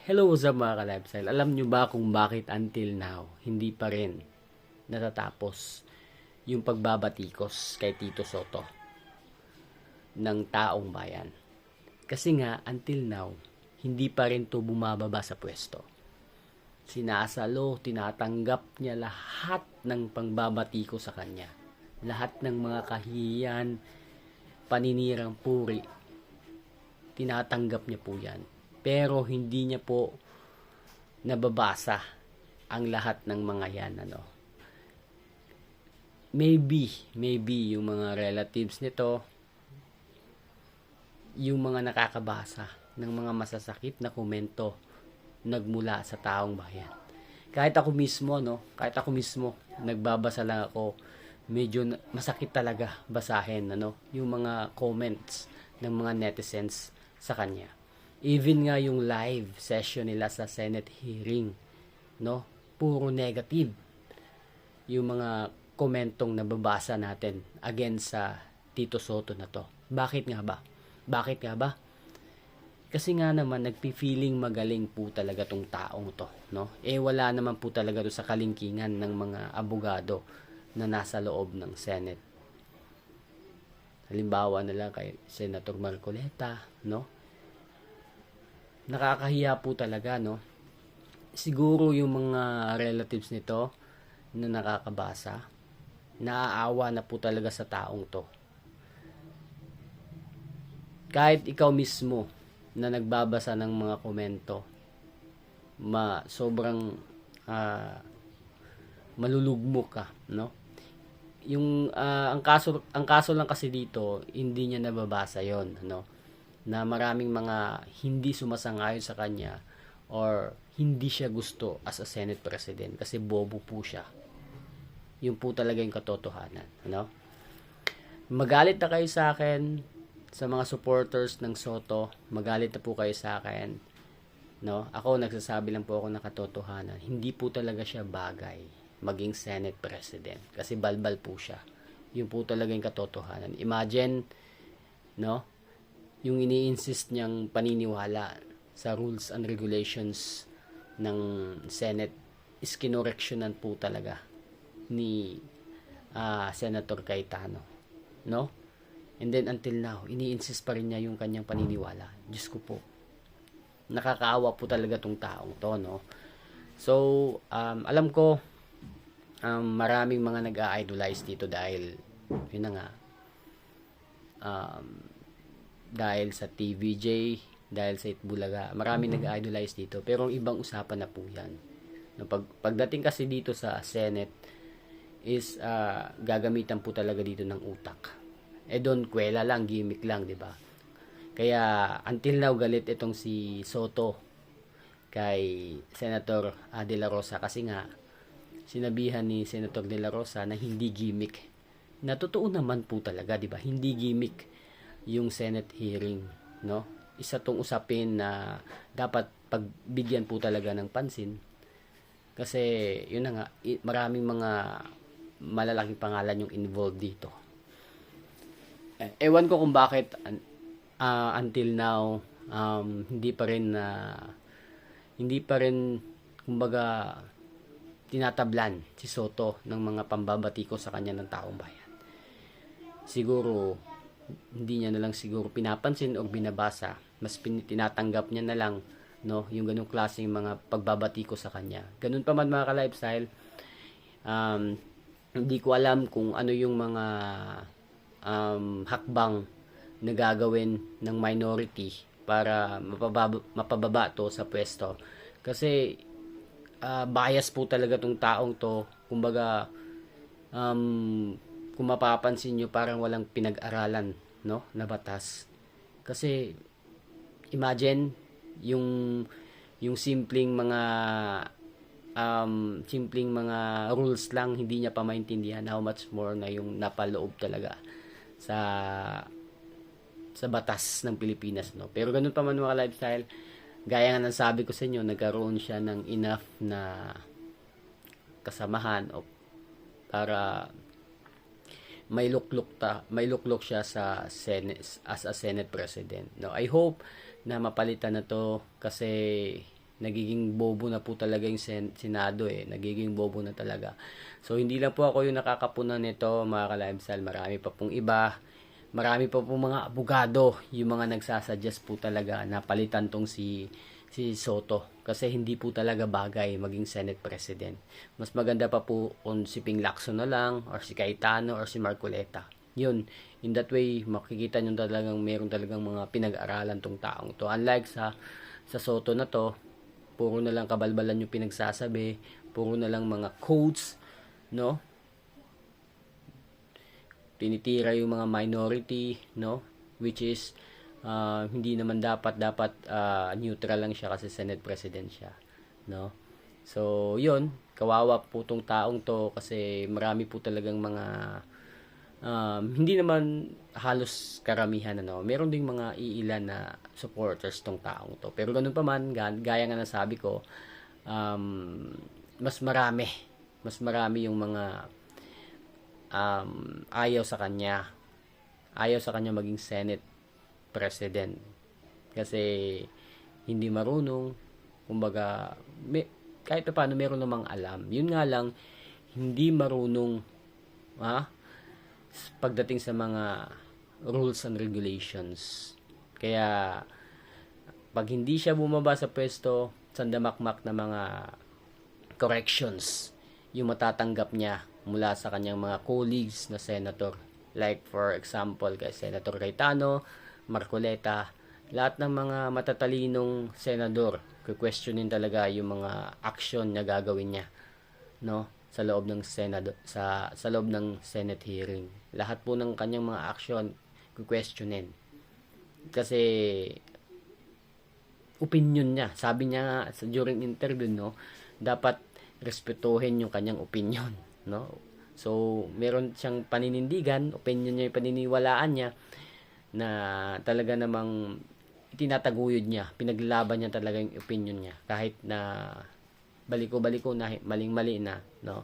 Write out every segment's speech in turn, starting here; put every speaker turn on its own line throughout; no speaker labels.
Hello sa mga ka-lifestyle. Alam nyo ba kung bakit until now, hindi pa rin natatapos yung pagbabatikos kay Tito Soto ng taong bayan? Kasi nga, until now, hindi pa rin to bumababa sa pwesto. Sinasalo, tinatanggap niya lahat ng pangbabatiko sa kanya. Lahat ng mga kahihiyan, paninirang puri, tinatanggap niya po yan. Pero hindi niya po nababasa ang lahat ng mga yan. Maybe yung mga relatives nito, yung mga nakakabasa ng mga masasakit na komento nagmula sa taong bayan. Kahit ako mismo, nagbabasa lang ako, medyo masakit talaga basahin, yung mga comments ng mga netizens sa kanya. Even nga yung live session nila sa Senate hearing, puro negative yung mga komentong nababasa natin against sa Tito Soto na to. Bakit nga ba? Kasi nga naman nagpi-feeling magaling po talaga tong taong to, wala naman po talaga to sa kalingkingan ng mga abogado na nasa loob ng Senate. Halimbawa na lang kay Senator Marcoleta, nakakahiya po talaga, siguro yung mga relatives nito na nakakabasa, naaawa na po talaga sa taong to. Kahit ikaw mismo na nagbabasa ng mga komento, sobrang malulugmok ka, yung ang kaso lang kasi dito, hindi niya nababasa yon, na maraming mga hindi sumasang-ayon sa kanya or hindi siya gusto as a Senate President kasi bobo po siya. Yun po talaga yung katotohanan, Magalit na kayo sa akin, sa mga supporters ng Soto, magalit na po kayo sa akin, Ako nagsasabi lang po ako ng katotohanan. Hindi po talaga siya bagay maging Senate President kasi balbal po siya. Yun po talaga yung katotohanan. Imagine, yung ini-insist niyang paniniwala sa rules and regulations ng Senate is kinoreksyonan po talaga ni Senator Cayetano, And then until now, ini-insist pa rin niya yung kanyang paniniwala. Diyos ko po. Nakakaawa po talaga tong taong to, So, alam ko, maraming mga nag-a-idolize dito dahil, yun na nga, dahil sa TVJ, dahil sa Itbulaga, maraming nag-idolize dito. Pero ang ibang usapan na po yan. Pagdating kasi dito sa Senate, is gagamitan po talaga dito ng utak. Doon, kwela lang, gimmick lang, di ba? Kaya, until now, galit itong si Soto kay Senator De La Rosa kasi nga, sinabihan ni Senator De La Rosa na hindi gimmick. Na totoo naman po talaga, di ba? Hindi gimmick yung Senate hearing, Isa tong usapin na dapat pagbigyan po talaga ng pansin. Kasi, yun na nga, maraming mga malalaking pangalan yung involved dito. Ewan ko kung bakit until now hindi pa rin kumbaga tinatablan si Soto ng mga pambabatiko sa kanya ng taong bayan. Siguro hindi niya na lang siguro pinapansin o binabasa, mas tinatanggap niya na lang yung ganung klaseng mga pagbabatiko sa kanya. Ganun pa man mga ka-lifestyle, hindi ko alam kung ano yung mga hakbang na gagawin ng minority para mapababa to sa pwesto. Kasi bias po talaga tong taong to. Kumbaga, kung mapapansin nyo, parang walang pinag-aralan na batas. Kasi imagine yung simpleng mga rules lang hindi niya pa maintindihan, how much more na yung napaloob talaga sa batas ng Pilipinas, Pero ganun pa man mga lifestyle, gaya nga ng sabi ko sa inyo, nagkaroon siya ng enough na kasamahan para may luklok siya sa Senate as a Senate President. I hope na mapalitan na to kasi Nagiging bobo na po talaga yung Senado eh. Nagiging bobo na talaga. So, hindi lang po ako yung nakakapunan nito, mga ka-lifestyle. Marami pa pong iba. Marami pa pong mga abogado, yung mga nagsasuggest po talaga na palitan tong si Soto. Kasi hindi po talaga bagay maging Senate President. Mas maganda pa po kung si Ping Lacson na lang, or si Cayetano, or si Marcoleta. Yun. In that way, makikita nyo talagang meron talagang mga pinag-aralan tong taong to. Unlike sa Soto na to, puro na lang kabalbalan yung pinagsasabi, puro na lang mga quotes, no? Tinitira yung mga minority, no? Which is hindi naman dapat neutral lang siya kasi Senate President siya, no? So, yun, kawawa po tong taong to kasi marami po talagang mga hindi naman halos karamihan ano. Meron ding mga iilan na supporters tong taong to. Pero ganun pa man, gaya nga nasabi ko, mas marami yung mga ayaw sa kanya. Ayaw sa kanya maging Senate President. Kasi hindi marunong, kumbaga, kahit pa paano meron namang alam. Yun nga lang, hindi marunong, pagdating sa mga rules and regulations. Kaya, pag hindi siya bumaba sa pwesto, sandamakmak na mga corrections yung matatanggap niya mula sa kanyang mga colleagues na senator. Like, for example, kay Senator Cayetano, Marcoleta, lahat ng mga matatalinong senador, questionin talaga yung mga action na gagawin niya, no? Sa loob ng Senado, sa loob ng Senate hearing. Lahat po ng kanyang mga action questionin. Kasi opinion niya. Sabi niya during interview, no, dapat respetuhin yung kanyang opinion, no? So, meron siyang paninindigan, opinion niya, yung paniniwalaan niya na talaga namang itinataguyod niya, pinaglaban niya talaga yung opinion niya kahit na baliko-baliko na, maling-mali na, no?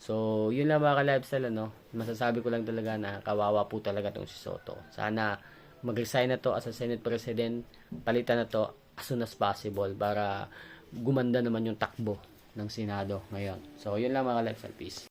So, yun lang mga ka-lifestyle, no? Masasabi ko lang talaga na kawawa po talaga tong si Soto. Sana mag-resign na to as a Senate President, palitan na to as soon as possible para gumanda naman yung takbo ng Senado ngayon. So, yun lang mga ka-lifestyle. Peace.